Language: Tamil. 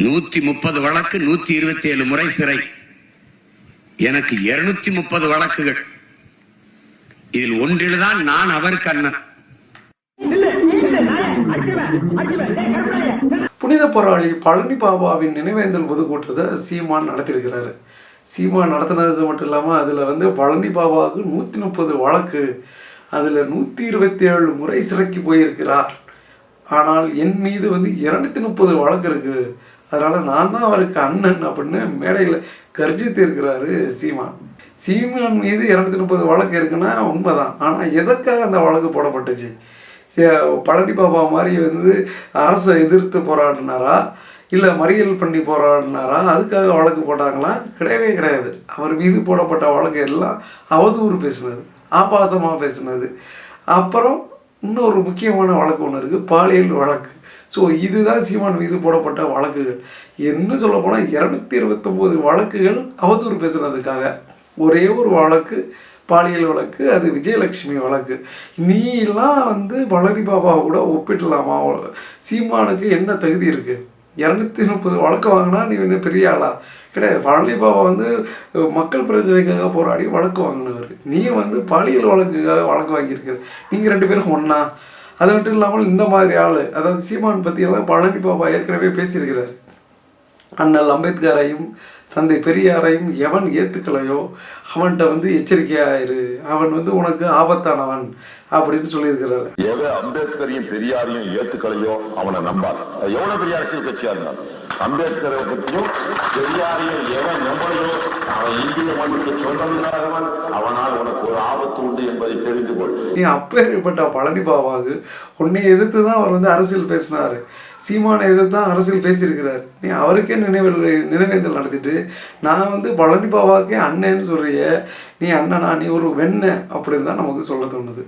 130 வழக்கு 127 முறை சிறை. எனக்கு 230 வழக்குகள். இதில் ஒன்றில்தான் நான் அவருக்கு அண்ணன். புனித போராளி பழனி பாபாவின் நினைவேந்தல் பொதுக்கூட்டத்தை சீமான் நடத்தியிருக்கிறாரு. சீமான் நடத்தினது மட்டும் இல்லாமல் அதில் பழனி பாபாவுக்கு 130 வழக்கு, அதில் 127 முறை சிறைக்கு போயிருக்கிறார். ஆனால் என் மீது 230 வழக்கு இருக்குது, அதனால் நான் தான் அவருக்கு அண்ணன் அப்படின்னு மேடையில் கர்ஜித்து இருக்கிறாரு சீமான். சீமான் மீது 230 வழக்கு இருக்குன்னா உண்மைதான். ஆனால் எதற்காக அந்த வழக்கு போடப்பட்டுச்சு? பழனி பாபா மாதிரி அரசை எதிர்த்து போராடினாரா, இல்லை மறியல் பண்ணி போராடினாரா, அதுக்காக வழக்கு போட்டாங்களா? கிடையவே கிடையாது. அவர் மீது போடப்பட்ட வழக்கு எல்லாம் அவதூறு பேசுனது, ஆபாசமாக பேசுனது. அப்புறம் இன்னொரு முக்கியமான வழக்கு ஒன்று இருக்குது, பாலியல் வழக்கு. ஸோ இதுதான் சீமான் மீது போடப்பட்ட வழக்குகள். என்ன சொல்ல போனால் 229 வழக்குகள் அவதூறு பேசுனதுக்காக. ஒரே ஒரு வழக்கு பாலியல் வழக்கு, அது விஜயலட்சுமி வழக்கு. நீ எல்லாம் பழனி பாபா கூட ஒப்பிடலாமா? சீமானுக்கு என்ன தகுதி இருக்குது? 230 வழக்கு வாங்கினா நீ இன்னும் பெரிய ஆளா? கிடையாது. பழனி பாபா மக்கள் பிரச்சனைக்காக போராடி வழக்கு வாங்கினவர். நீ பாலியல் வழக்குக்காக வழக்கு வாங்கியிருக்கிற. நீங்கள் 2 பேரும் ஒன்றா? அது மட்டும் இல்லாமல் இந்த மாதிரி ஆள், அதாவது சீமான் பற்றியெல்லாம் பழனி பாபா ஏற்கனவே பேசியிருக்கிறார். அண்ணல் அம்பேத்கரையும் தந்தை பெரியாரையும் எவன் ஏற்றுக்கலையோ அவன்கிட்ட எச்சரிக்கையாயிரு, அவன் உனக்கு ஆபத்தானவன் அப்படின்னு சொல்லியிருக்கிறாரு. எவன் அம்பேத்கரையும் பெரியாரையும் ஏற்றுக்கலையோ அவனை நம்பார். எவ்வளவு பெரிய அரசியல் கட்சியா இருந்தான், அம்பேத்கரை பற்றியும் பெரியாரையும் எவன் நம்பலையோ அவன் இந்திய மண்ணுக்கு சொந்தமில்லாதவன், அவனால் உனக்கு ஒரு ஆபத்து உண்டு என்பதை தெரிந்து கொள். நீ அப்பேற்பட்ட பழனி பாபாவுக்கு உன்னை எதிர்த்து தான் அவர் அரசியல் பேசினாரு. சீமானை எதிர்த்து தான் அரசியல் பேசியிருக்கிறார். நீ அவருக்கே நினைவேந்தல் நடத்திட்டு நான் பழனி பாபாவுக்கே அண்ணன்னு சொல்றிய, நீ அண்ணனா? நீ ஒரு வெண்ண அப்படின்னு தான் நமக்கு சொல்ல தோணுது.